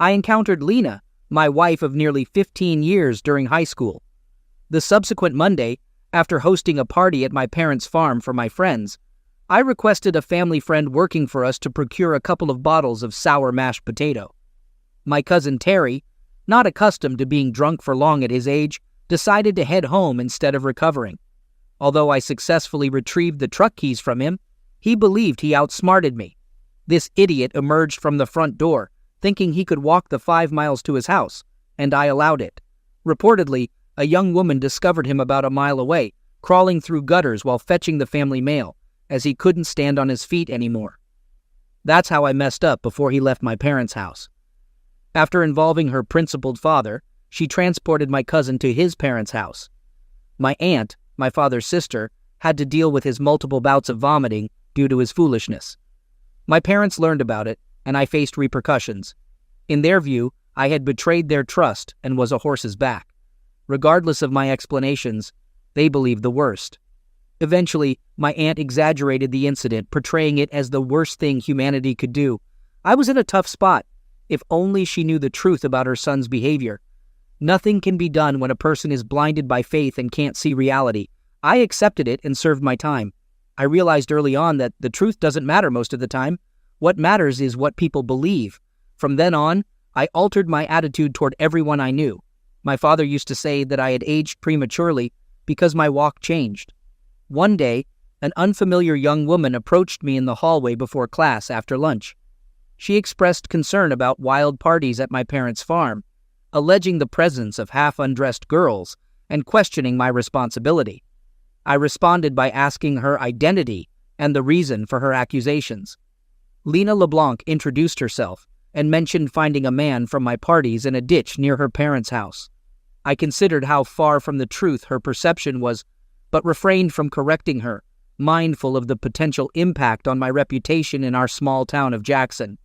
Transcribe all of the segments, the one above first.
I encountered Lena, my wife of nearly 15 years, during high school. The subsequent Monday, after hosting a party at my parents' farm for my friends, I requested a family friend working for us to procure a couple of bottles of sour mashed potato. My cousin Terry, not accustomed to being drunk for long at his age, decided to head home instead of recovering. Although I successfully retrieved the truck keys from him, he believed he outsmarted me. This idiot emerged from the front door, thinking he could walk the 5 miles to his house, and I allowed it. Reportedly, a young woman discovered him about a mile away, crawling through gutters while fetching the family mail, as he couldn't stand on his feet anymore. That's how I messed up before he left my parents' house. After involving her principled father, she transported my cousin to his parents' house. My aunt, my father's sister, had to deal with his multiple bouts of vomiting due to his foolishness. My parents learned about it, and I faced repercussions. In their view, I had betrayed their trust and was a horse's back. Regardless of my explanations, they believed the worst. Eventually, my aunt exaggerated the incident, portraying it as the worst thing humanity could do. I was in a tough spot. If only she knew the truth about her son's behavior. Nothing can be done when a person is blinded by faith and can't see reality. I accepted it and served my time. I realized early on that the truth doesn't matter most of the time. What matters is what people believe. From then on, I altered my attitude toward everyone I knew. My father used to say that I had aged prematurely because my walk changed. One day, an unfamiliar young woman approached me in the hallway before class after lunch. She expressed concern about wild parties at my parents' farm, alleging the presence of half-undressed girls and questioning my responsibility. I responded by asking her identity and the reason for her accusations. Lena LeBlanc introduced herself and mentioned finding a man from my parties in a ditch near her parents' house. I considered how far from the truth her perception was, but refrained from correcting her, mindful of the potential impact on my reputation in our small town of Jackson.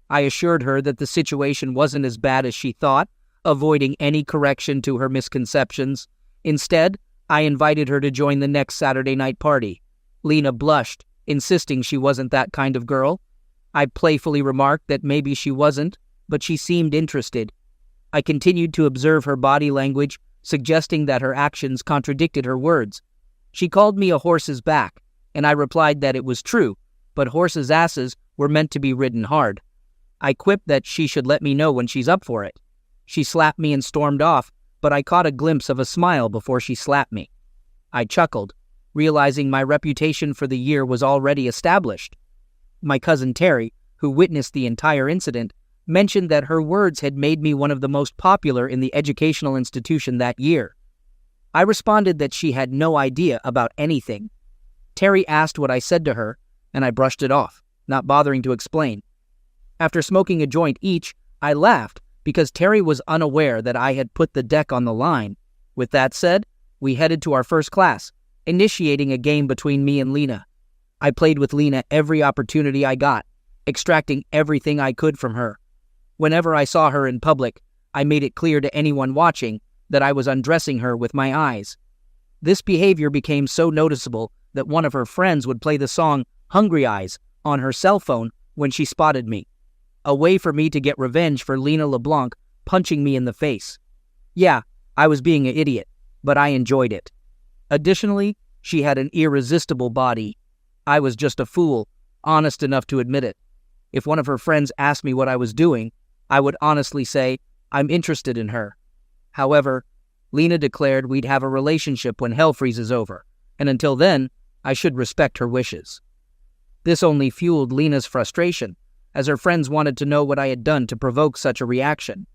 I assured her that the situation wasn't as bad as she thought, avoiding any correction to her misconceptions. Instead, I invited her to join the next Saturday night party. Lena blushed, insisting she wasn't that kind of girl. I playfully remarked that maybe she wasn't, but she seemed interested. I continued to observe her body language, suggesting that her actions contradicted her words. She called me a horse's back, and I replied that it was true, but horses' asses were meant to be ridden hard. I quipped that she should let me know when she's up for it. She slapped me and stormed off, but I caught a glimpse of a smile before she slapped me. I chuckled, realizing my reputation for the year was already established. My cousin Terry, who witnessed the entire incident, mentioned that her words had made me one of the most popular in the educational institution that year. I responded that she had no idea about anything. Terry asked what I said to her, and I brushed it off, not bothering to explain. After smoking a joint each, I laughed because Terry was unaware that I had put the deck on the line. With that said, we headed to our first class, initiating a game between me and Lena. I played with Lena every opportunity I got, extracting everything I could from her. Whenever I saw her in public, I made it clear to anyone watching that I was undressing her with my eyes. This behavior became so noticeable that one of her friends would play the song Hungry Eyes on her cell phone when she spotted me, a way for me to get revenge for Lena LeBlanc punching me in the face. Yeah, I was being an idiot, but I enjoyed it. Additionally, she had an irresistible body. I was just a fool, honest enough to admit it. If one of her friends asked me what I was doing, I would honestly say, I'm interested in her. However, Lena declared we'd have a relationship when hell freezes over, and until then, I should respect her wishes. This only fueled Lena's frustration, as her friends wanted to know what I had done to provoke such a reaction.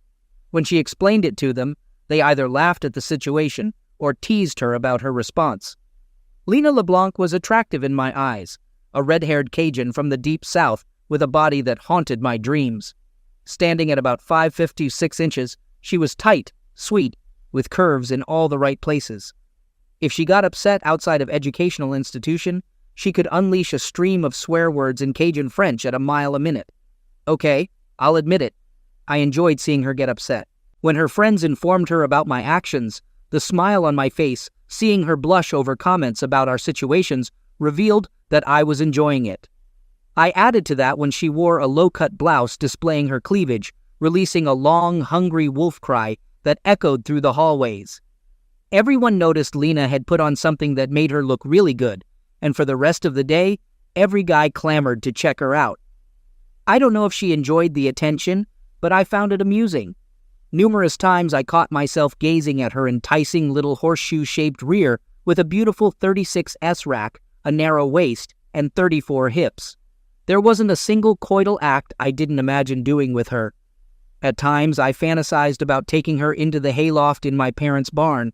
When she explained it to them, they either laughed at the situation or teased her about her response. Lena LeBlanc was attractive in my eyes, a red-haired Cajun from the deep south with a body that haunted my dreams. Standing at about 5 feet 6 inches, she was tight, sweet, with curves in all the right places. If she got upset outside of educational institution, she could unleash a stream of swear words in Cajun French at a mile a minute. Okay, I'll admit it. I enjoyed seeing her get upset. When her friends informed her about my actions, the smile on my face, seeing her blush over comments about our situations, revealed that I was enjoying it. I added to that when she wore a low-cut blouse displaying her cleavage, releasing a long, hungry wolf cry that echoed through the hallways. Everyone noticed Lena had put on something that made her look really good, and for the rest of the day, every guy clamored to check her out. I don't know if she enjoyed the attention, but I found it amusing. Numerous times I caught myself gazing at her enticing little horseshoe-shaped rear with a beautiful 36S rack, a narrow waist, and 34 hips. There wasn't a single coital act I didn't imagine doing with her. At times I fantasized about taking her into the hayloft in my parents' barn,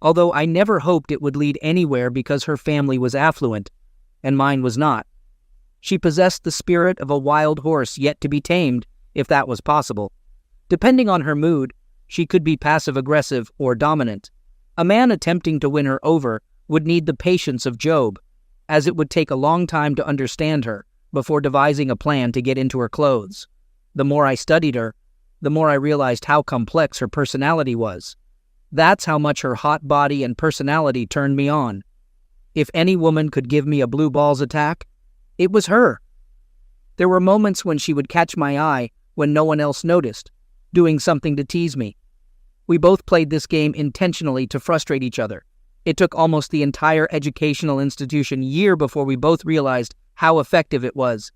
although I never hoped it would lead anywhere because her family was affluent, and mine was not. She possessed the spirit of a wild horse yet to be tamed, if that was possible. Depending on her mood, she could be passive-aggressive or dominant. A man attempting to win her over would need the patience of Job, as it would take a long time to understand her before devising a plan to get into her clothes. The more I studied her, the more I realized how complex her personality was. That's how much her hot body and personality turned me on. If any woman could give me a blue balls attack, it was her. There were moments when she would catch my eye when no one else noticed, doing something to tease me. We both played this game intentionally to frustrate each other. It took almost the entire educational institution year before we both realized how effective it was.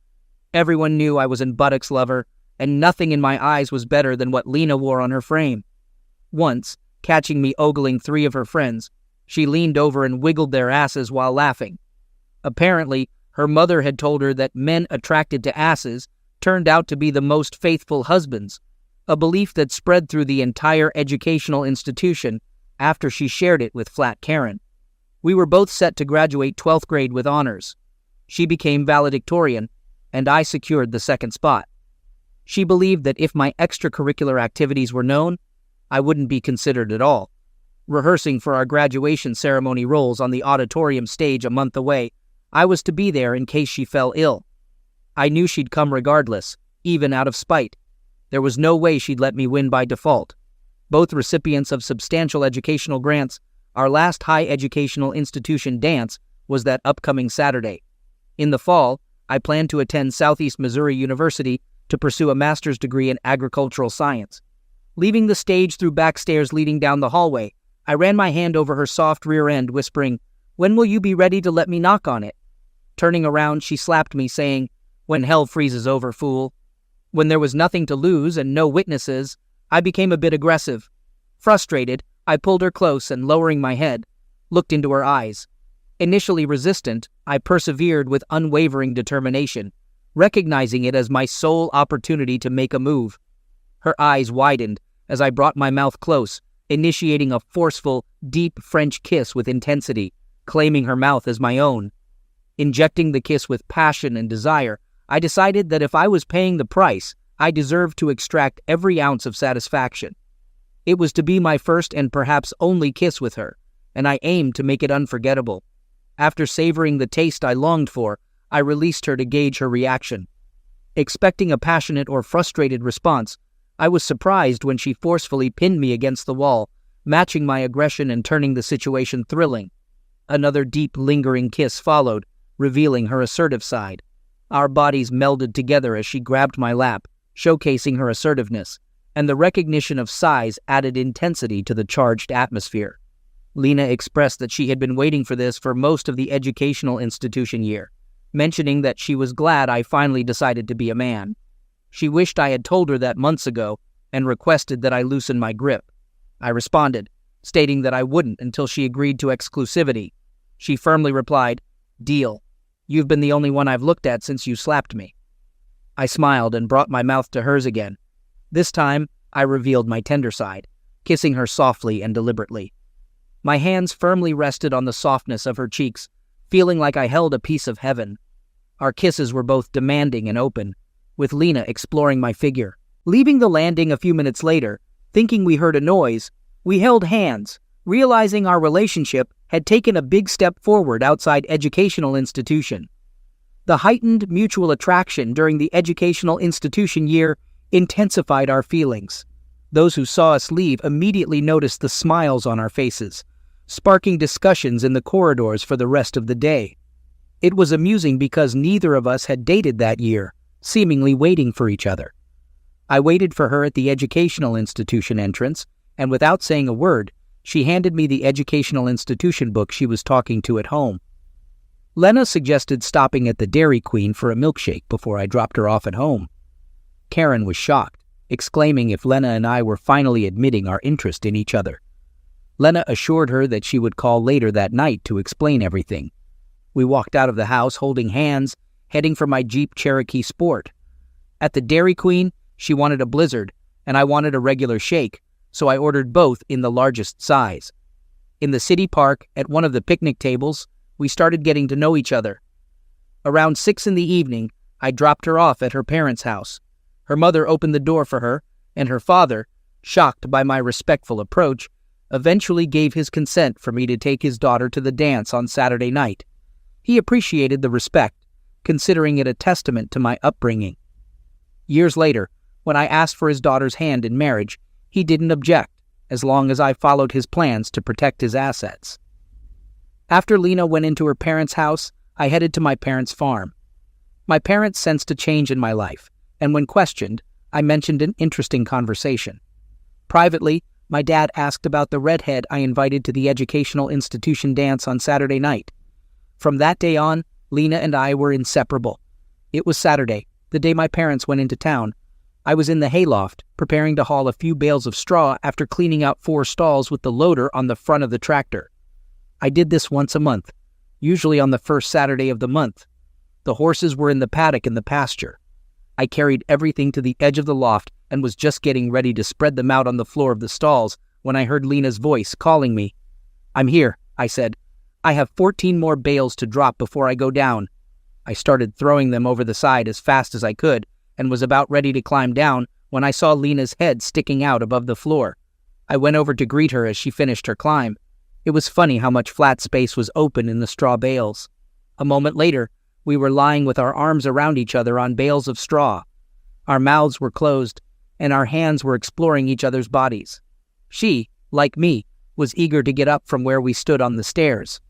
Everyone knew I was a buttocks lover, and nothing in my eyes was better than what Lena wore on her frame. Once, catching me ogling 3 of her friends, she leaned over and wiggled their asses while laughing. Apparently, her mother had told her that men attracted to asses turned out to be the most faithful husbands, a belief that spread through the entire educational institution after she shared it with Flat Karen. We were both set to graduate 12th grade with honors. She became valedictorian, and I secured the second spot. She believed that if my extracurricular activities were known, I wouldn't be considered at all. Rehearsing for our graduation ceremony roles on the auditorium stage a month away, I was to be there in case she fell ill. I knew she'd come regardless, even out of spite. There was no way she'd let me win by default. Both recipients of substantial educational grants, our last high educational institution dance was that upcoming Saturday. In the fall, I planned to attend Southeast Missouri University to pursue a master's degree in agricultural science. Leaving the stage through back stairs leading down the hallway, I ran my hand over her soft rear end, whispering, "When will you be ready to let me knock on it?" Turning around, she slapped me, saying, "When hell freezes over, fool." When there was nothing to lose and no witnesses, I became a bit aggressive. Frustrated, I pulled her close and, lowering my head, looked into her eyes. Initially resistant, I persevered with unwavering determination, recognizing it as my sole opportunity to make a move. Her eyes widened as I brought my mouth close, initiating a forceful, deep French kiss with intensity, claiming her mouth as my own. Injecting the kiss with passion and desire, I decided that if I was paying the price, I deserved to extract every ounce of satisfaction. It was to be my first and perhaps only kiss with her, and I aimed to make it unforgettable. After savoring the taste I longed for, I released her to gauge her reaction. Expecting a passionate or frustrated response, I was surprised when she forcefully pinned me against the wall, matching my aggression and turning the situation thrilling. Another deep, lingering kiss followed, revealing her assertive side. Our bodies melded together as she grabbed my lap, showcasing her assertiveness, and the recognition of size added intensity to the charged atmosphere. Lena expressed that she had been waiting for this for most of the educational institution year, mentioning that she was glad I finally decided to be a man. She wished I had told her that months ago and requested that I loosen my grip. I responded, stating that I wouldn't until she agreed to exclusivity. She firmly replied, "Deal. You've been the only one I've looked at since you slapped me." I smiled and brought my mouth to hers again. This time, I revealed my tender side, kissing her softly and deliberately. My hands firmly rested on the softness of her cheeks, feeling like I held a piece of heaven. Our kisses were both demanding and open, with Lena exploring my figure. Leaving the landing a few minutes later, thinking we heard a noise, we held hands, realizing our relationship had taken a big step forward outside educational institution. The heightened mutual attraction during the educational institution year intensified our feelings. Those who saw us leave immediately noticed the smiles on our faces, sparking discussions in the corridors for the rest of the day. It was amusing because neither of us had dated that year, seemingly waiting for each other. I waited for her at the educational institution entrance, and without saying a word, she handed me the educational institution book she was talking to at home. Lena suggested stopping at the Dairy Queen for a milkshake before I dropped her off at home. Karen was shocked, exclaiming if Lena and I were finally admitting our interest in each other. Lena assured her that she would call later that night to explain everything. We walked out of the house holding hands, heading for my Jeep Cherokee Sport. At the Dairy Queen, she wanted a Blizzard, and I wanted a regular shake, so I ordered both in the largest size. In the city park, at one of the picnic tables, we started getting to know each other. Around 6 in the evening, I dropped her off at her parents' house. Her mother opened the door for her, and her father, shocked by my respectful approach, eventually gave his consent for me to take his daughter to the dance on Saturday night. He appreciated the respect, considering it a testament to my upbringing. Years later, when I asked for his daughter's hand in marriage, he didn't object, as long as I followed his plans to protect his assets. After Lena went into her parents' house, I headed to my parents' farm. My parents sensed a change in my life, and when questioned, I mentioned an interesting conversation. Privately, my dad asked about the redhead I invited to the educational institution dance on Saturday night. From that day on, Lena and I were inseparable. It was Saturday, the day my parents went into town. I was in the hayloft, preparing to haul a few bales of straw after cleaning out 4 stalls with the loader on the front of the tractor. I did this once a month, usually on the first Saturday of the month. The horses were in the paddock in the pasture. I carried everything to the edge of the loft and was just getting ready to spread them out on the floor of the stalls when I heard Lena's voice calling me. "I'm here," I said. "I have 14 more bales to drop before I go down." I started throwing them over the side as fast as I could and was about ready to climb down when I saw Lena's head sticking out above the floor. I went over to greet her as she finished her climb. It was funny how much flat space was open in the straw bales. A moment later, we were lying with our arms around each other on bales of straw. Our mouths were closed, and our hands were exploring each other's bodies. She, like me, was eager to get up from where we stood on the stairs.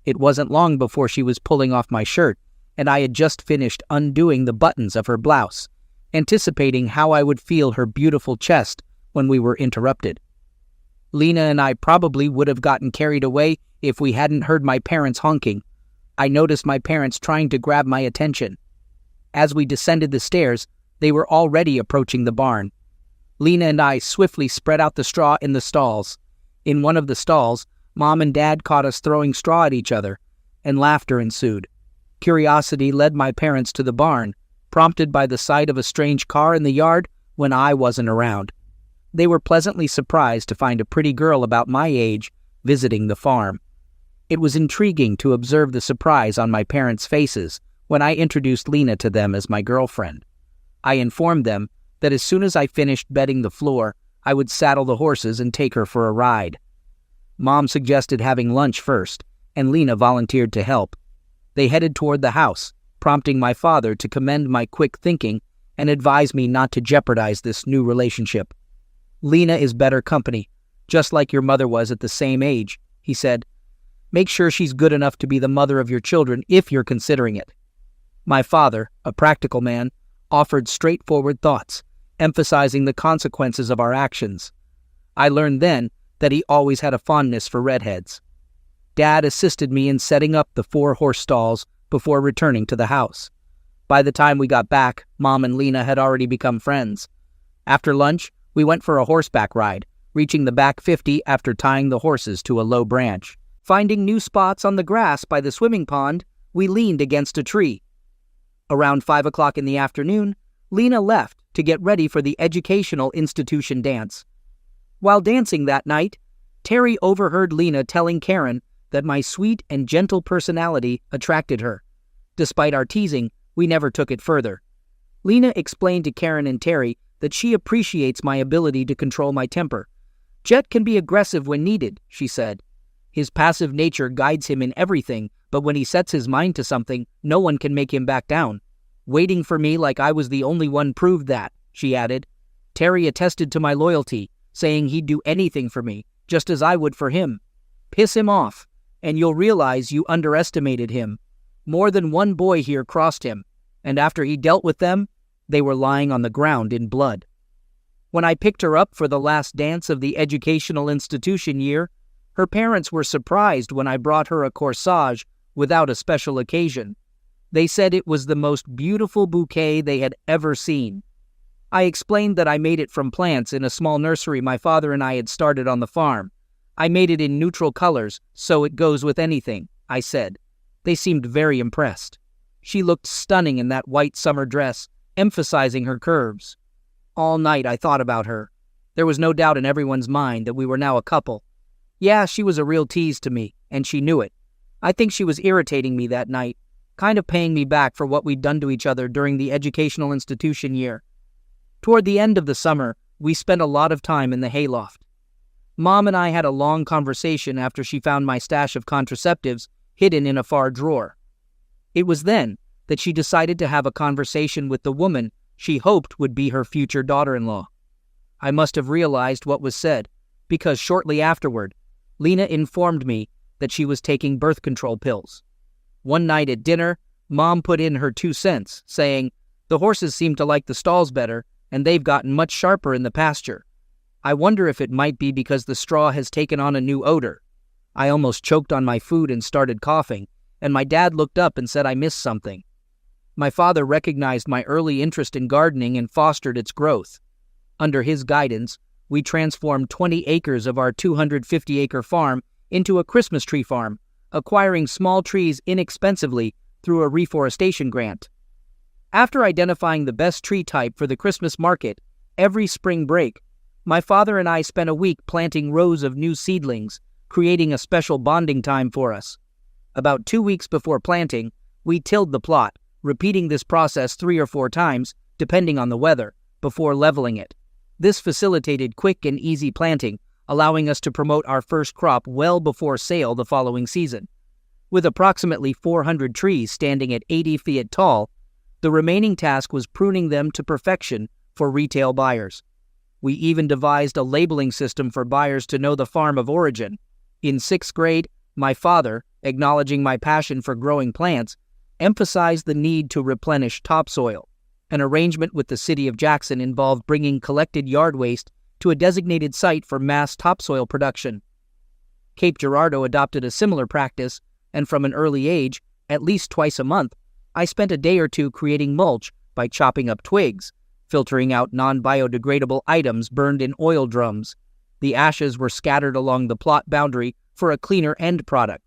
It wasn't long before she was pulling off my shirt, and I had just finished undoing the buttons of her blouse, anticipating how I would feel her beautiful chest when we were interrupted. Lena and I probably would have gotten carried away if we hadn't heard my parents honking. I noticed my parents trying to grab my attention. As we descended the stairs, they were already approaching the barn. Lena and I swiftly spread out the straw in the stalls. In one of the stalls, Mom and Dad caught us throwing straw at each other, and laughter ensued. Curiosity led my parents to the barn, prompted by the sight of a strange car in the yard when I wasn't around. They were pleasantly surprised to find a pretty girl about my age visiting the farm. It was intriguing to observe the surprise on my parents' faces when I introduced Lena to them as my girlfriend. I informed them that as soon as I finished bedding the floor, I would saddle the horses and take her for a ride. Mom suggested having lunch first, and Lena volunteered to help. They headed toward the house, prompting my father to commend my quick thinking and advise me not to jeopardize this new relationship. "Lena is better company, just like your mother was at the same age," he said. "Make sure she's good enough to be the mother of your children if you're considering it." My father, a practical man, offered straightforward thoughts, emphasizing the consequences of our actions. I learned then that he always had a fondness for redheads. Dad assisted me in setting up the 4 horse stalls before returning to the house. By the time we got back, Mom and Lena had already become friends. After lunch, we went for a horseback ride, reaching the back 50 after tying the horses to a low branch. Finding new spots on the grass by the swimming pond, we leaned against a tree. Around 5 o'clock in the afternoon, Lena left to get ready for the educational institution dance. While dancing that night, Terry overheard Lena telling Karen that my sweet and gentle personality attracted her. Despite our teasing, we never took it further. Lena explained to Karen and Terry that she appreciates my ability to control my temper. "Jet can be aggressive when needed," she said. "His passive nature guides him in everything, but when he sets his mind to something, no one can make him back down. Waiting for me like I was the only one proved that," she added. "Terry attested to my loyalty, saying he'd do anything for me, just as I would for him. Piss him off, and you'll realize you underestimated him. More than one boy here crossed him, and after he dealt with them, They were lying on the ground in blood. When I picked her up for the last dance of the educational institution year, her parents were surprised when I brought her a corsage without a special occasion. They said it was the most beautiful bouquet they had ever seen. I explained that I made it from plants in a small nursery my father and I had started on the farm. I made it in neutral colors, so it goes with anything, I said. They seemed very impressed. She looked stunning in that white summer dress, emphasizing her curves. All night I thought about her. There was no doubt in everyone's mind that we were now a couple. Yeah, she was a real tease to me, and she knew it. I think she was irritating me that night, kind of paying me back for what we'd done to each other during the educational institution year. Toward the end of the summer, we spent a lot of time in the hayloft. Mom and I had a long conversation after she found my stash of contraceptives hidden in a far drawer. It was then that she decided to have a conversation with the woman she hoped would be her future daughter-in-law. I must have realized what was said, because shortly afterward, Lena informed me that she was taking birth control pills. One night at dinner, Mom put in her 2 cents, saying, "The horses seem to like the stalls better, and they've gotten much sharper in the pasture. I wonder if it might be because the straw has taken on a new odor." I almost choked on my food and started coughing, and my dad looked up and said I missed something. My father recognized my early interest in gardening and fostered its growth. Under his guidance, we transformed 20 acres of our 250-acre farm into a Christmas tree farm, acquiring small trees inexpensively through a reforestation grant. After identifying the best tree type for the Christmas market, every spring break, my father and I spent a week planting rows of new seedlings, creating a special bonding time for us. About 2 weeks before planting, we tilled the plot, repeating this process 3 or 4 times, depending on the weather, before leveling it. This facilitated quick and easy planting, allowing us to promote our first crop well before sale the following season. With approximately 400 trees standing at 80 feet tall, the remaining task was pruning them to perfection for retail buyers. We even devised a labeling system for buyers to know the farm of origin. In 6th grade, my father, acknowledging my passion for growing plants, emphasized the need to replenish topsoil. An arrangement with the city of Jackson involved bringing collected yard waste to a designated site for mass topsoil production. Cape Girardeau adopted a similar practice, and from an early age, at least twice a month, I spent a day or two creating mulch by chopping up twigs, filtering out non-biodegradable items burned in oil drums. The ashes were scattered along the plot boundary for a cleaner end product.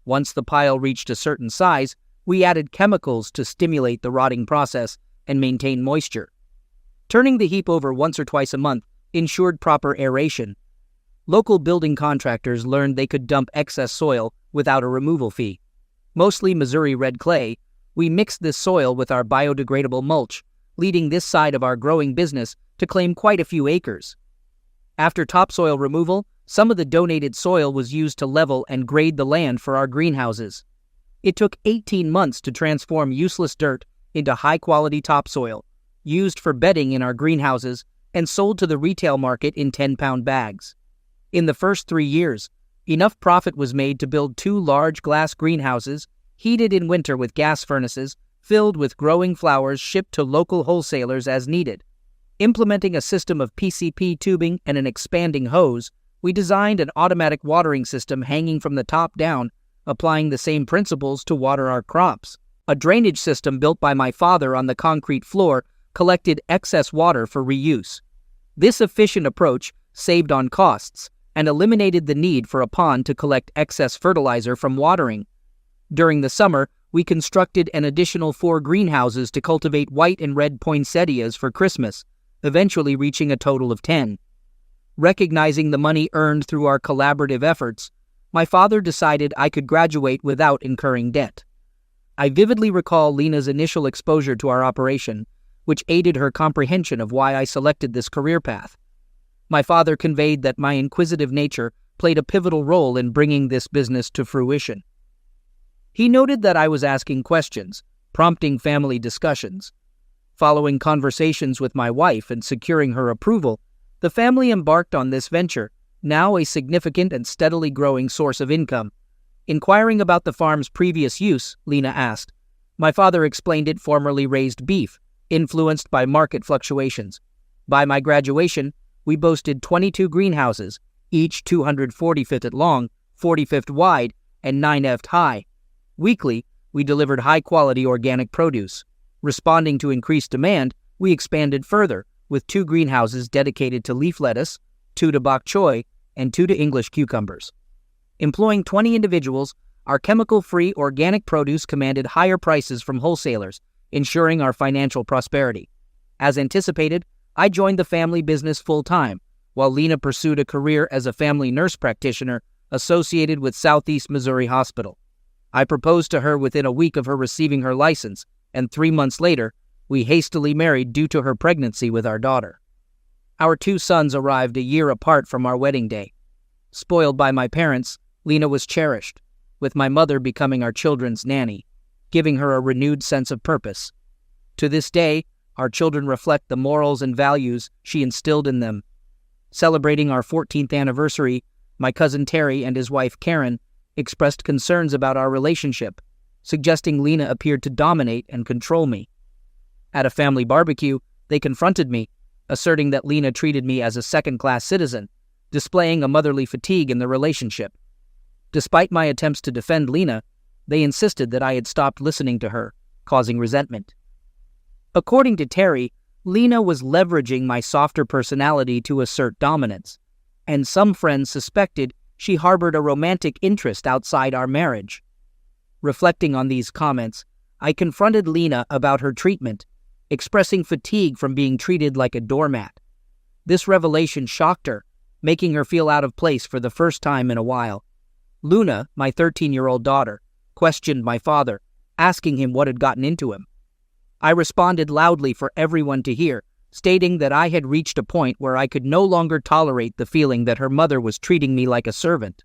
Once the pile reached a certain size, we added chemicals to stimulate the rotting process and maintain moisture. Turning the heap over once or twice a month ensured proper aeration. Local building contractors learned they could dump excess soil without a removal fee. Mostly Missouri red clay, we mixed this soil with our biodegradable mulch, leading this side of our growing business to claim quite a few acres. After topsoil removal, some of the donated soil was used to level and grade the land for our greenhouses. It took 18 months to transform useless dirt into high-quality topsoil, used for bedding in our greenhouses and sold to the retail market in 10-pound bags. In the first 3 years, enough profit was made to build 2 large glass greenhouses, heated in winter with gas furnaces, filled with growing flowers shipped to local wholesalers as needed. Implementing a system of PCP tubing and an expanding hose, we designed an automatic watering system hanging from the top down, applying the same principles to water our crops. A drainage system built by my father on the concrete floor collected excess water for reuse. This efficient approach saved on costs and eliminated the need for a pond to collect excess fertilizer from watering. During the summer, we constructed an additional 4 greenhouses to cultivate white and red poinsettias for Christmas, eventually reaching a total of 10. Recognizing the money earned through our collaborative efforts, my father decided I could graduate without incurring debt. I vividly recall Lena's initial exposure to our operation, which aided her comprehension of why I selected this career path. My father conveyed that my inquisitive nature played a pivotal role in bringing this business to fruition. He noted that I was asking questions, prompting family discussions. Following conversations with my wife and securing her approval, the family embarked on this venture, now a significant and steadily growing source of income. Inquiring about the farm's previous use, Lena asked. My father explained it formerly raised beef, influenced by market fluctuations. By my graduation, we boasted 22 greenhouses, each 240 feet long, 40 feet wide, and 9 feet high. Weekly, we delivered high-quality organic produce. Responding to increased demand, we expanded further, with 2 greenhouses dedicated to leaf lettuce, 2 to bok choy, and 2 to English cucumbers. Employing 20 individuals, our chemical-free organic produce commanded higher prices from wholesalers, ensuring our financial prosperity. As anticipated, I joined the family business full-time, while Lena pursued a career as a family nurse practitioner associated with Southeast Missouri Hospital. I proposed to her within a week of her receiving her license, and 3 months later, we hastily married due to her pregnancy with our daughter. Our 2 sons arrived a year apart from our wedding day. Spoiled by my parents, Lena was cherished, with my mother becoming our children's nanny, giving her a renewed sense of purpose. To this day, our children reflect the morals and values she instilled in them. Celebrating our 14th anniversary, my cousin Terry and his wife Karen expressed concerns about our relationship, suggesting Lena appeared to dominate and control me. At a family barbecue, they confronted me, asserting that Lena treated me as a second-class citizen, displaying a motherly fatigue in the relationship. Despite my attempts to defend Lena, they insisted that I had stopped listening to her, causing resentment. According to Terry, Lena was leveraging my softer personality to assert dominance, and some friends suspected she harbored a romantic interest outside our marriage. Reflecting on these comments, I confronted Lena about her treatment, expressing fatigue from being treated like a doormat. This revelation shocked her, making her feel out of place for the first time in a while. Luna, my 13-year-old daughter, questioned my father, asking him what had gotten into him. I responded loudly for everyone to hear, stating that I had reached a point where I could no longer tolerate the feeling that her mother was treating me like a servant.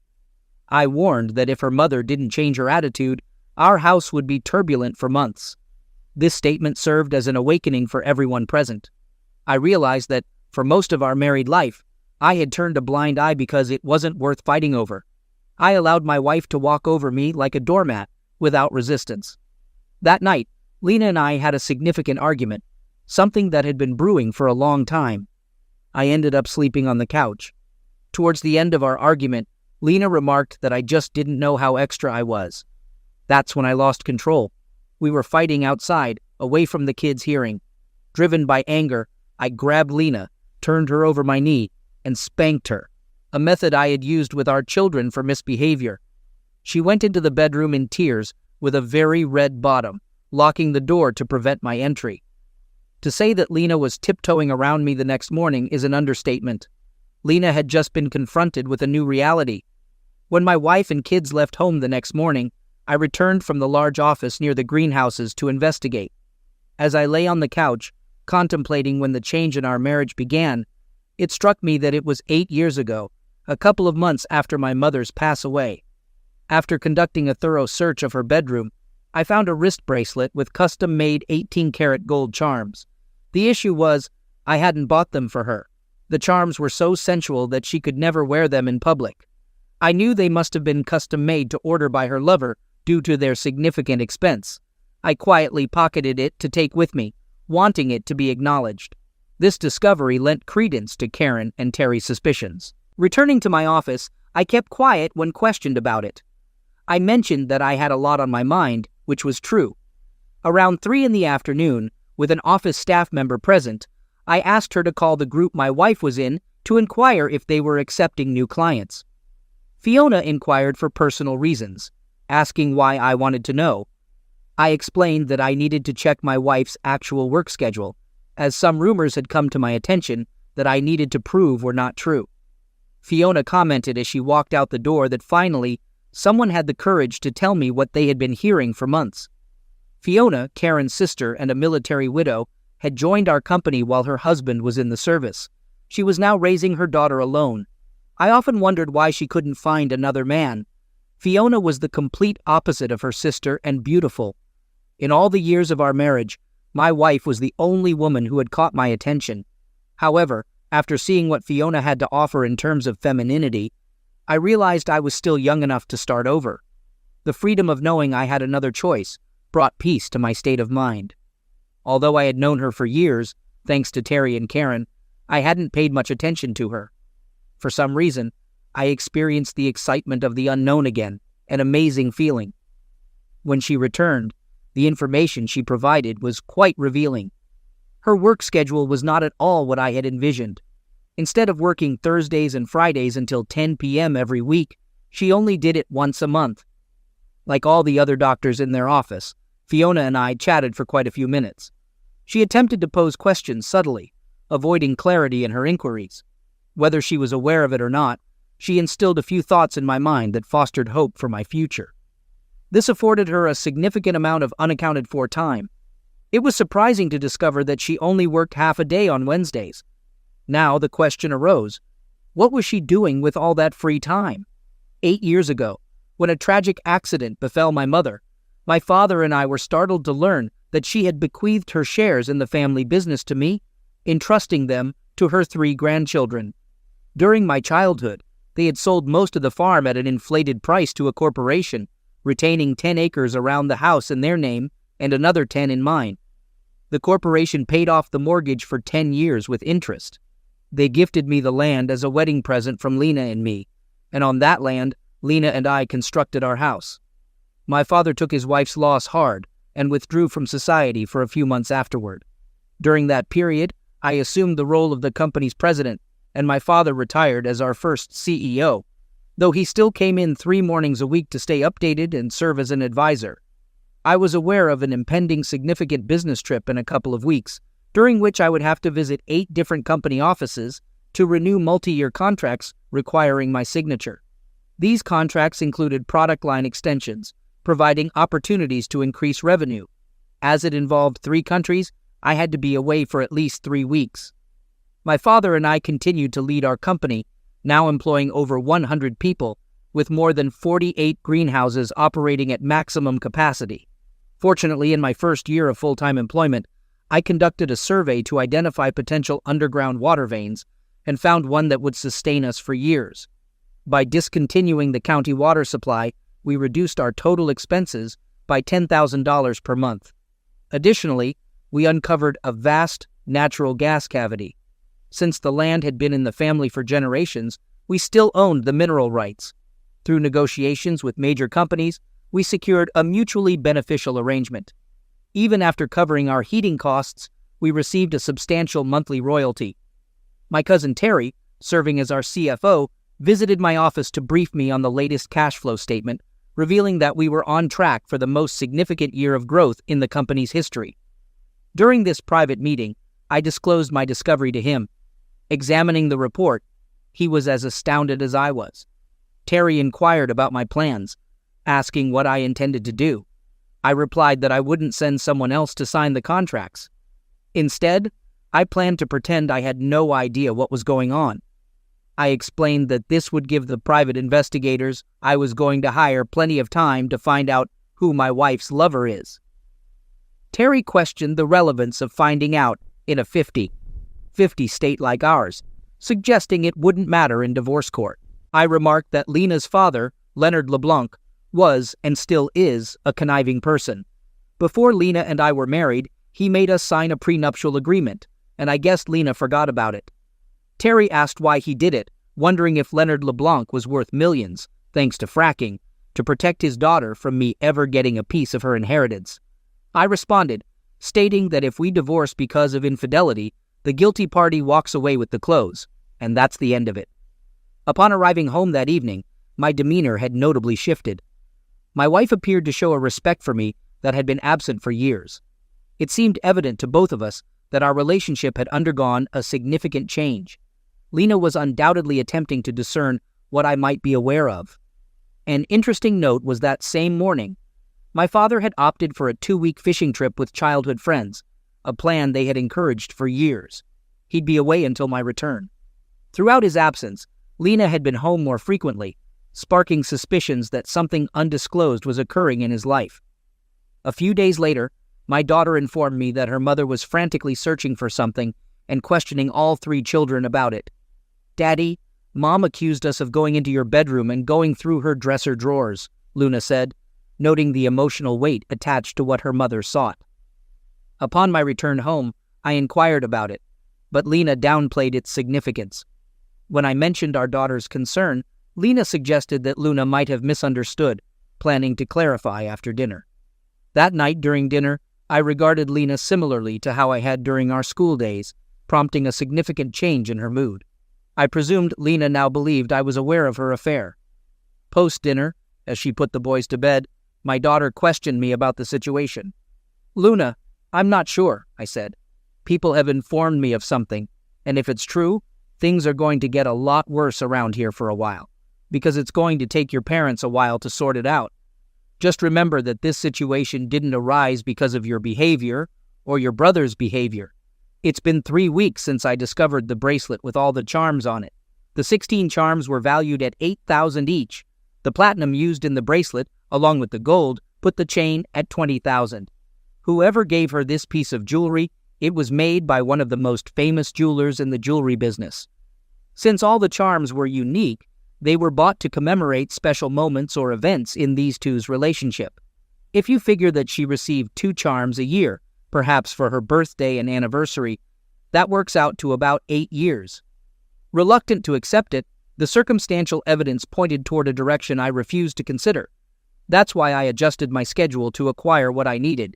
I warned that if her mother didn't change her attitude, our house would be turbulent for months. This statement served as an awakening for everyone present. I realized that, for most of our married life, I had turned a blind eye because it wasn't worth fighting over. I allowed my wife to walk over me like a doormat, without resistance. That night, Lena and I had a significant argument, something that had been brewing for a long time. I ended up sleeping on the couch. Towards the end of our argument, Lena remarked that I just didn't know how extra I was. That's when I lost control. We were fighting outside, away from the kids' hearing. Driven by anger, I grabbed Lena, turned her over my knee, and spanked her, a method I had used with our children for misbehavior. She went into the bedroom in tears, with a very red bottom, locking the door to prevent my entry. To say that Lena was tiptoeing around me the next morning is an understatement. Lena had just been confronted with a new reality. When my wife and kids left home the next morning, I returned from the large office near the greenhouses to investigate. As I lay on the couch, contemplating when the change in our marriage began, it struck me that it was 8 years ago, a couple of months after my mother's pass away. After conducting a thorough search of her bedroom, I found a wrist bracelet with custom-made 18-karat gold charms. The issue was, I hadn't bought them for her. The charms were so sensual that she could never wear them in public. I knew they must have been custom-made to order by her lover due to their significant expense. I quietly pocketed it to take with me, wanting it to be acknowledged. This discovery lent credence to Karen and Terry's suspicions. Returning to my office, I kept quiet when questioned about it. I mentioned that I had a lot on my mind, which was true. Around 3 p.m, with an office staff member present, I asked her to call the group my wife was in to inquire if they were accepting new clients. Fiona inquired for personal reasons, asking why I wanted to know. I explained that I needed to check my wife's actual work schedule, as some rumors had come to my attention that I needed to prove were not true. Fiona commented as she walked out the door that finally, someone had the courage to tell me what they had been hearing for months. Fiona, Karen's sister and a military widow, had joined our company while her husband was in the service. She was now raising her daughter alone. I often wondered why she couldn't find another man. Fiona was the complete opposite of her sister and beautiful. In all the years of our marriage, my wife was the only woman who had caught my attention. However, after seeing what Fiona had to offer in terms of femininity, I realized I was still young enough to start over. The freedom of knowing I had another choice brought peace to my state of mind. Although I had known her for years, thanks to Terry and Karen, I hadn't paid much attention to her. For some reason, I experienced the excitement of the unknown again, an amazing feeling. When she returned, the information she provided was quite revealing. Her work schedule was not at all what I had envisioned. Instead of working Thursdays and Fridays until 10 p.m. every week, she only did it once a month. Like all the other doctors in their office, Fiona and I chatted for quite a few minutes. She attempted to pose questions subtly, avoiding clarity in her inquiries. Whether she was aware of it or not, she instilled a few thoughts in my mind that fostered hope for my future. This afforded her a significant amount of unaccounted-for time. It was surprising to discover that she only worked half a day on Wednesdays. Now the question arose, what was she doing with all that free time? 8 years ago, when a tragic accident befell my mother, my father and I were startled to learn that she had bequeathed her shares in the family business to me, entrusting them to her 3 grandchildren. During my childhood, they had sold most of the farm at an inflated price to a corporation, retaining 10 acres around the house in their name and another 10 in mine. The corporation paid off the mortgage for 10 years with interest. They gifted me the land as a wedding present from Lena and me, and on that land, Lena and I constructed our house. My father took his wife's loss hard and withdrew from society for a few months afterward. During that period, I assumed the role of the company's president, and my father retired as our first CEO, though he still came in 3 mornings a week to stay updated and serve as an advisor. I was aware of an impending significant business trip in a couple of weeks, during which I would have to visit 8 different company offices to renew multi-year contracts requiring my signature. These contracts included product line extensions, providing opportunities to increase revenue. As it involved 3 countries, I had to be away for at least 3 weeks. My father and I continued to lead our company, now employing over 100 people, with more than 48 greenhouses operating at maximum capacity. Fortunately, in my first year of full-time employment, I conducted a survey to identify potential underground water veins and found one that would sustain us for years. By discontinuing the county water supply, we reduced our total expenses by $10,000 per month. Additionally, we uncovered a vast natural gas cavity. Since the land had been in the family for generations, we still owned the mineral rights. Through negotiations with major companies, we secured a mutually beneficial arrangement. Even after covering our heating costs, we received a substantial monthly royalty. My cousin Terry, serving as our CFO, visited my office to brief me on the latest cash flow statement, revealing that we were on track for the most significant year of growth in the company's history. During this private meeting, I disclosed my discovery to him. Examining the report, he was as astounded as I was. Terry inquired about my plans, asking what I intended to do. I replied that I wouldn't send someone else to sign the contracts. Instead, I planned to pretend I had no idea what was going on. I explained that this would give the private investigators I was going to hire plenty of time to find out who my wife's lover is. Terry questioned the relevance of finding out in a 50 state like ours, suggesting it wouldn't matter in divorce court. I remarked that Lena's father, Leonard LeBlanc, was and still is a conniving person. Before Lena and I were married, he made us sign a prenuptial agreement, and I guessed Lena forgot about it. Terry asked why he did it, wondering if Leonard LeBlanc was worth millions, thanks to fracking, to protect his daughter from me ever getting a piece of her inheritance. I responded, stating that if we divorce because of infidelity, the guilty party walks away with the clothes, and that's the end of it. Upon arriving home that evening, my demeanor had notably shifted. My wife appeared to show a respect for me that had been absent for years. It seemed evident to both of us that our relationship had undergone a significant change. Lena was undoubtedly attempting to discern what I might be aware of. An interesting note was that same morning, my father had opted for a 2-week fishing trip with childhood friends, a plan they had encouraged for years. He'd be away until my return. Throughout his absence, Lena had been home more frequently, sparking suspicions that something undisclosed was occurring in his life. A few days later, my daughter informed me that her mother was frantically searching for something and questioning all 3 children about it. "Daddy, Mom accused us of going into your bedroom and going through her dresser drawers," Luna said, noting the emotional weight attached to what her mother sought. Upon my return home, I inquired about it, but Lena downplayed its significance. When I mentioned our daughter's concern, Lena suggested that Luna might have misunderstood, planning to clarify after dinner. That night during dinner, I regarded Lena similarly to how I had during our school days, prompting a significant change in her mood. I presumed Lena now believed I was aware of her affair. Post-dinner, as she put the boys to bed, my daughter questioned me about the situation. "Luna, I'm not sure," I said. "People have informed me of something, and if it's true, things are going to get a lot worse around here for a while, because it's going to take your parents a while to sort it out. Just remember that this situation didn't arise because of your behavior or your brother's behavior. It's been 3 weeks since I discovered the bracelet with all the charms on it. The 16 charms were valued at $8,000 each. The platinum used in the bracelet, along with the gold, put the chain at $20,000. Whoever gave her this piece of jewelry, it was made by one of the most famous jewelers in the jewelry business. Since all the charms were unique, they were bought to commemorate special moments or events in these two's relationship. If you figure that she received 2 charms a year, perhaps for her birthday and anniversary, that works out to about 8 years. Reluctant to accept it, the circumstantial evidence pointed toward a direction I refused to consider. That's why I adjusted my schedule to acquire what I needed.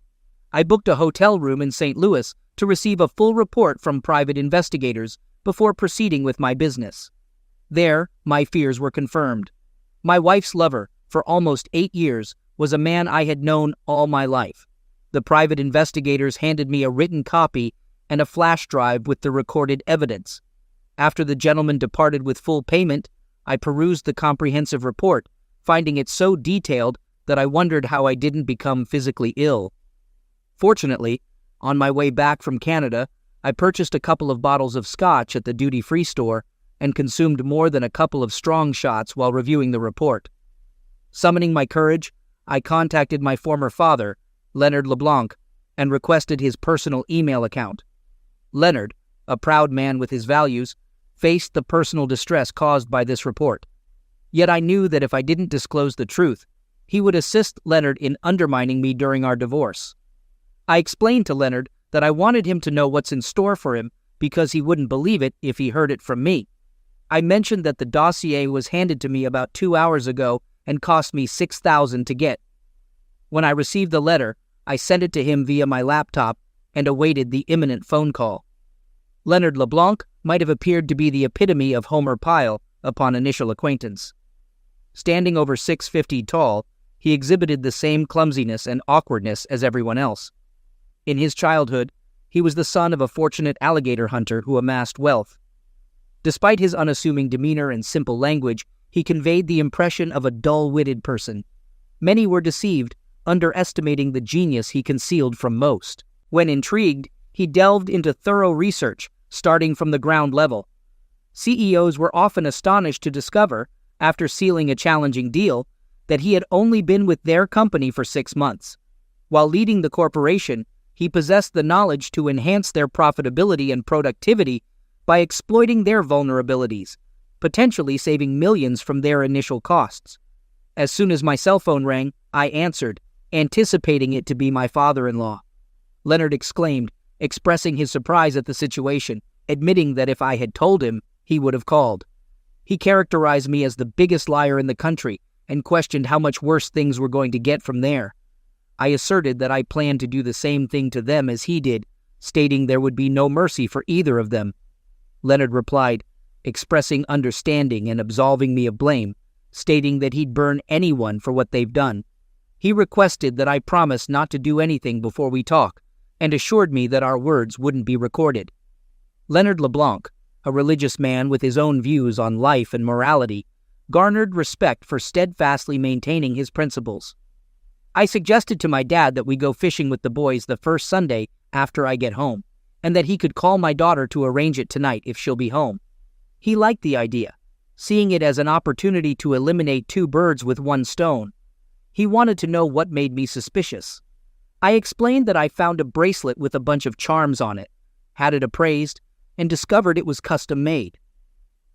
I booked a hotel room in St. Louis to receive a full report from private investigators before proceeding with my business. There, my fears were confirmed. My wife's lover, for almost 8 years, was a man I had known all my life. The private investigators handed me a written copy and a flash drive with the recorded evidence. After the gentleman departed with full payment, I perused the comprehensive report, finding it so detailed that I wondered how I didn't become physically ill. Fortunately, on my way back from Canada, I purchased a couple of bottles of scotch at the duty-free store and consumed more than a couple of strong shots while reviewing the report. Summoning my courage, I contacted my former father, Leonard LeBlanc, and requested his personal email account. Leonard, a proud man with his values, faced the personal distress caused by this report. Yet I knew that if I didn't disclose the truth, he would assist Leonard in undermining me during our divorce. I explained to Leonard that I wanted him to know what's in store for him because he wouldn't believe it if he heard it from me. I mentioned that the dossier was handed to me about 2 hours ago and cost me $6,000 to get. When I received the letter, I sent it to him via my laptop and awaited the imminent phone call. Leonard LeBlanc might have appeared to be the epitome of Homer Pyle upon initial acquaintance. Standing over 6'50" tall, he exhibited the same clumsiness and awkwardness as everyone else. In his childhood, he was the son of a fortunate alligator hunter who amassed wealth. Despite his unassuming demeanor and simple language, he conveyed the impression of a dull-witted person. Many were deceived, underestimating the genius he concealed from most. When intrigued, he delved into thorough research, starting from the ground level. CEOs were often astonished to discover, after sealing a challenging deal, that he had only been with their company for 6 months. While leading the corporation, he possessed the knowledge to enhance their profitability and productivity by exploiting their vulnerabilities, potentially saving millions from their initial costs. As soon as my cell phone rang, I answered, anticipating it to be my father-in-law. Leonard exclaimed, expressing his surprise at the situation, admitting that if I had told him, he would have called. He characterized me as the biggest liar in the country and questioned how much worse things were going to get from there. I asserted that I planned to do the same thing to them as he did, stating there would be no mercy for either of them. Leonard replied, expressing understanding and absolving me of blame, stating that he'd burn anyone for what they've done. He requested that I promise not to do anything before we talk, and assured me that our words wouldn't be recorded. Leonard LeBlanc, a religious man with his own views on life and morality, garnered respect for steadfastly maintaining his principles. I suggested to my dad that we go fishing with the boys the first Sunday after I get home, and that he could call my daughter to arrange it tonight if she'll be home. He liked the idea, seeing it as an opportunity to eliminate 2 birds with 1 stone. He wanted to know what made me suspicious. I explained that I found a bracelet with a bunch of charms on it, had it appraised, and discovered it was custom-made.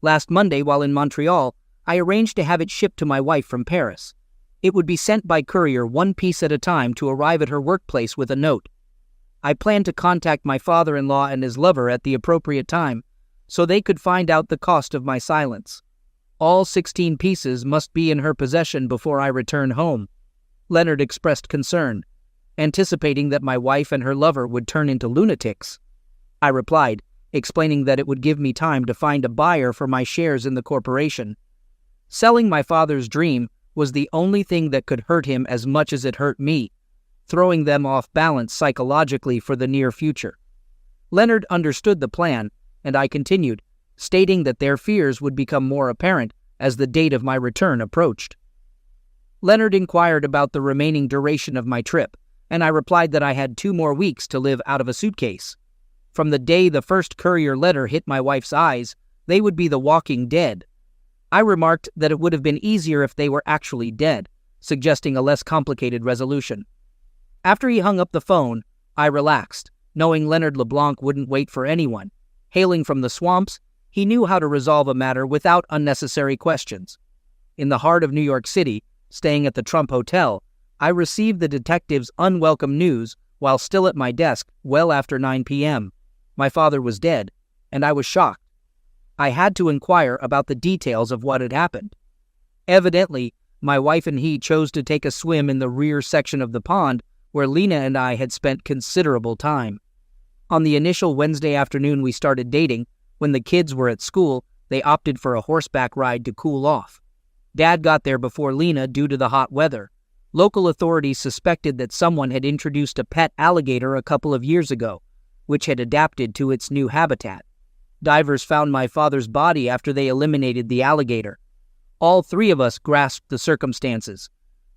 Last Monday, while in Montreal, I arranged to have it shipped to my wife from Paris. It would be sent by courier 1 piece at a time to arrive at her workplace with a note. I planned to contact my father-in-law and his lover at the appropriate time, so they could find out the cost of my silence. All 16 pieces must be in her possession before I return home. Leonard expressed concern, anticipating that my wife and her lover would turn into lunatics. I replied, explaining that it would give me time to find a buyer for my shares in the corporation. Selling my father's dream was the only thing that could hurt him as much as it hurt me, throwing them off balance psychologically for the near future. Leonard understood the plan, and I continued, stating that their fears would become more apparent as the date of my return approached. Leonard inquired about the remaining duration of my trip, and I replied that I had 2 more weeks to live out of a suitcase. From the day the first courier letter hit my wife's eyes, they would be the walking dead. I remarked that it would have been easier if they were actually dead, suggesting a less complicated resolution. After he hung up the phone, I relaxed, knowing Leonard LeBlanc wouldn't wait for anyone. Hailing from the swamps, he knew how to resolve a matter without unnecessary questions. In the heart of New York City, staying at the Trump Hotel, I received the detective's unwelcome news while still at my desk well after 9 p.m. My father was dead, and I was shocked. I had to inquire about the details of what had happened. Evidently, my wife and he chose to take a swim in the rear section of the pond where Lena and I had spent considerable time. On the initial Wednesday afternoon we started dating, when the kids were at school, they opted for a horseback ride to cool off. Dad got there before Lena due to the hot weather. Local authorities suspected that someone had introduced a pet alligator a couple of years ago, which had adapted to its new habitat. Divers found my father's body after they eliminated the alligator. All 3 of us grasped the circumstances.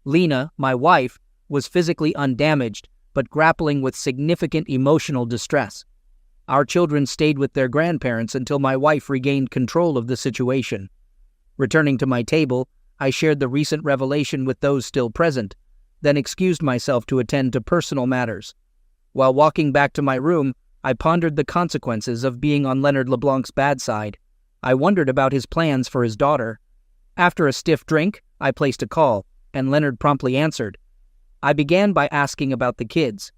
Lena, my wife, was physically undamaged, but grappling with significant emotional distress. Our children stayed with their grandparents until my wife regained control of the situation. Returning to my table, I shared the recent revelation with those still present, then excused myself to attend to personal matters. While walking back to my room, I pondered the consequences of being on Leonard LeBlanc's bad side. I wondered about his plans for his daughter. After a stiff drink, I placed a call, and Leonard promptly answered. I began by asking about the kids.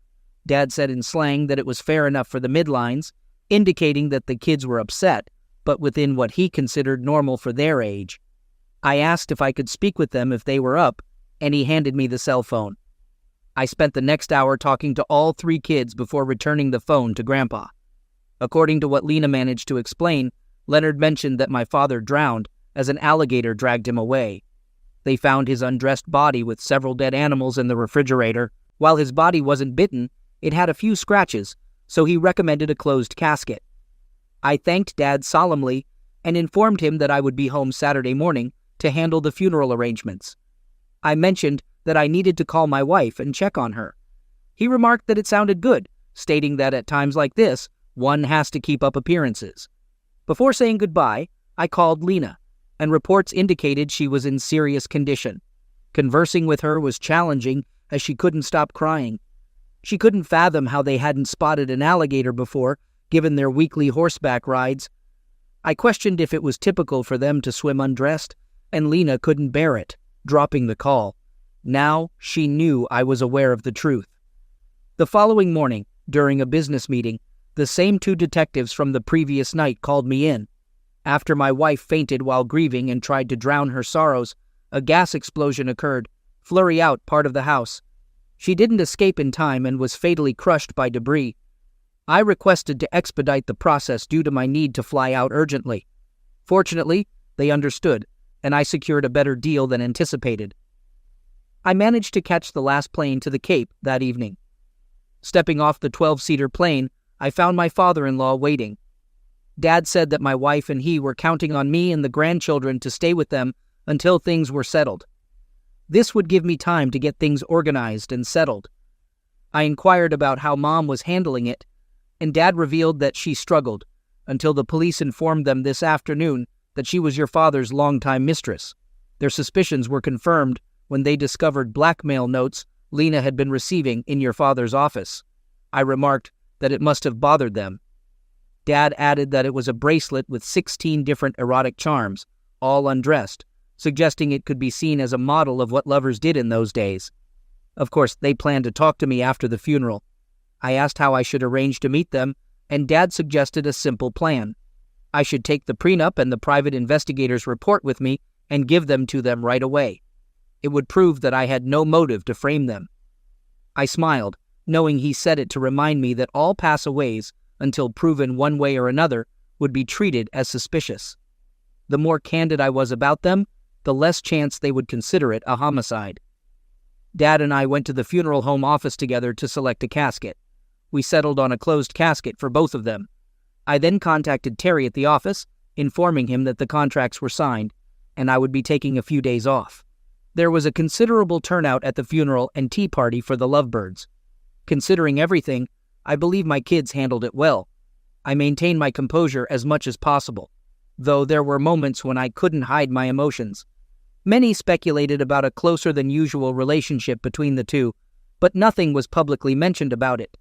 Dad said in slang that it was fair enough for the midlines, indicating that the kids were upset, but within what he considered normal for their age. I asked if I could speak with them if they were up, and he handed me the cell phone. I spent the next hour talking to all 3 kids before returning the phone to Grandpa. According to what Lena managed to explain, Leonard mentioned that my father drowned as an alligator dragged him away. They found his undressed body with several dead animals in the refrigerator. While his body wasn't bitten, it had a few scratches, so he recommended a closed casket. I thanked Dad solemnly and informed him that I would be home Saturday morning to handle the funeral arrangements. I mentioned that I needed to call my wife and check on her. He remarked that it sounded good, stating that at times like this, one has to keep up appearances. Before saying goodbye, I called Lena, and reports indicated she was in serious condition. Conversing with her was challenging as she couldn't stop crying. She couldn't fathom how they hadn't spotted an alligator before, given their weekly horseback rides. I questioned if it was typical for them to swim undressed, and Lena couldn't bear it, dropping the call. Now she knew I was aware of the truth. The following morning, during a business meeting, the same 2 detectives from the previous night called me in. After my wife fainted while grieving and tried to drown her sorrows, a gas explosion occurred, flurry out part of the house. She didn't escape in time and was fatally crushed by debris. I requested to expedite the process due to my need to fly out urgently. Fortunately, they understood, and I secured a better deal than anticipated. I managed to catch the last plane to the Cape that evening. Stepping off the 12-seater plane, I found my father-in-law waiting. Dad said that my wife and he were counting on me and the grandchildren to stay with them until things were settled. This would give me time to get things organized and settled. I inquired about how Mom was handling it, and Dad revealed that she struggled, until the police informed them this afternoon that she was your father's longtime mistress. Their suspicions were confirmed when they discovered blackmail notes Lena had been receiving in your father's office. I remarked that it must have bothered them. Dad added that it was a bracelet with 16 different erotic charms, all undressed, suggesting it could be seen as a model of what lovers did in those days. Of course, they planned to talk to me after the funeral. I asked how I should arrange to meet them, and Dad suggested a simple plan. I should take the prenup and the private investigator's report with me and give them to them right away. It would prove that I had no motive to frame them. I smiled, knowing he said it to remind me that all passaways, until proven one way or another, would be treated as suspicious. The more candid I was about them, the less chance they would consider it a homicide. Dad and I went to the funeral home office together to select a casket. We settled on a closed casket for both of them. I then contacted Terry at the office, informing him that the contracts were signed, and I would be taking a few days off. There was a considerable turnout at the funeral and tea party for the lovebirds. Considering everything, I believe my kids handled it well. I maintained my composure as much as possible, though there were moments when I couldn't hide my emotions. Many speculated about a closer-than-usual relationship between the two, but nothing was publicly mentioned about it.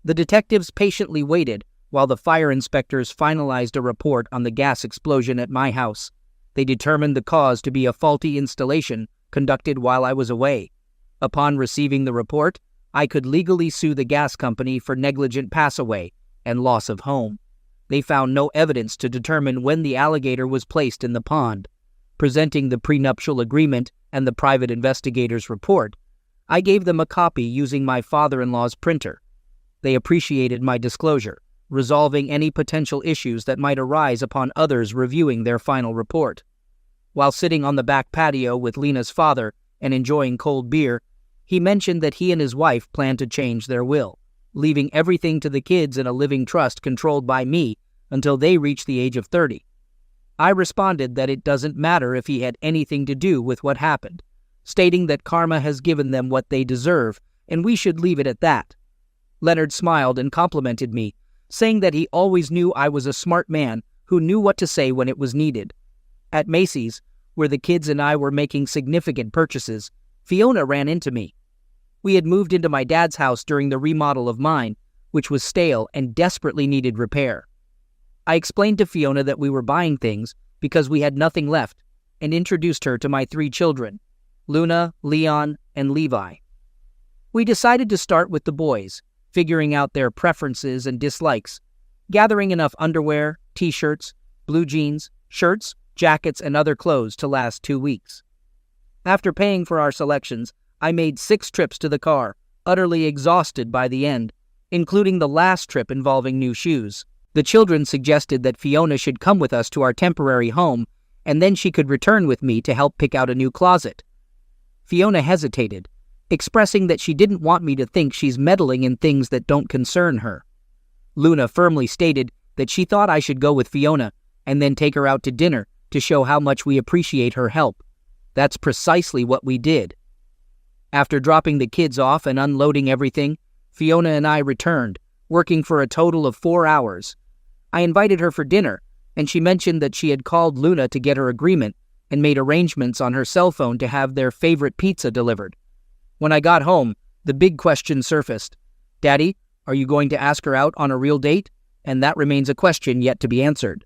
The detectives patiently waited while the fire inspectors finalized a report on the gas explosion at my house. They determined the cause to be a faulty installation conducted while I was away. Upon receiving the report, I could legally sue the gas company for negligent passaway and loss of home. They found no evidence to determine when the alligator was placed in the pond. Presenting the prenuptial agreement and the private investigator's report, I gave them a copy using my father-in-law's printer. They appreciated my disclosure, resolving any potential issues that might arise upon others reviewing their final report. While sitting on the back patio with Lena's father and enjoying cold beer, he mentioned that he and his wife planned to change their will, leaving everything to the kids in a living trust controlled by me until they reach the age of 30. I responded that it doesn't matter if he had anything to do with what happened, stating that karma has given them what they deserve and we should leave it at that. Leonard smiled and complimented me, saying that he always knew I was a smart man who knew what to say when it was needed. At Macy's, where the kids and I were making significant purchases, Fiona ran into me. We had moved into my dad's house during the remodel of mine, which was stale and desperately needed repair. I explained to Fiona that we were buying things because we had nothing left and introduced her to my 3 children, Luna, Leon, and Levi. We decided to start with the boys, figuring out their preferences and dislikes, gathering enough underwear, t-shirts, blue jeans, shirts, jackets, and other clothes to last 2 weeks. After paying for our selections, I made 6 trips to the car, utterly exhausted by the end, including the last trip involving new shoes. The children suggested that Fiona should come with us to our temporary home, and then she could return with me to help pick out a new closet. Fiona hesitated, expressing that she didn't want me to think she's meddling in things that don't concern her. Luna firmly stated that she thought I should go with Fiona and then take her out to dinner to show how much we appreciate her help. That's precisely what we did. After dropping the kids off and unloading everything, Fiona and I returned, working for a total of 4 hours. I invited her for dinner, and she mentioned that she had called Luna to get her agreement and made arrangements on her cell phone to have their favorite pizza delivered. When I got home, the big question surfaced. Daddy, are you going to ask her out on a real date? And that remains a question yet to be answered.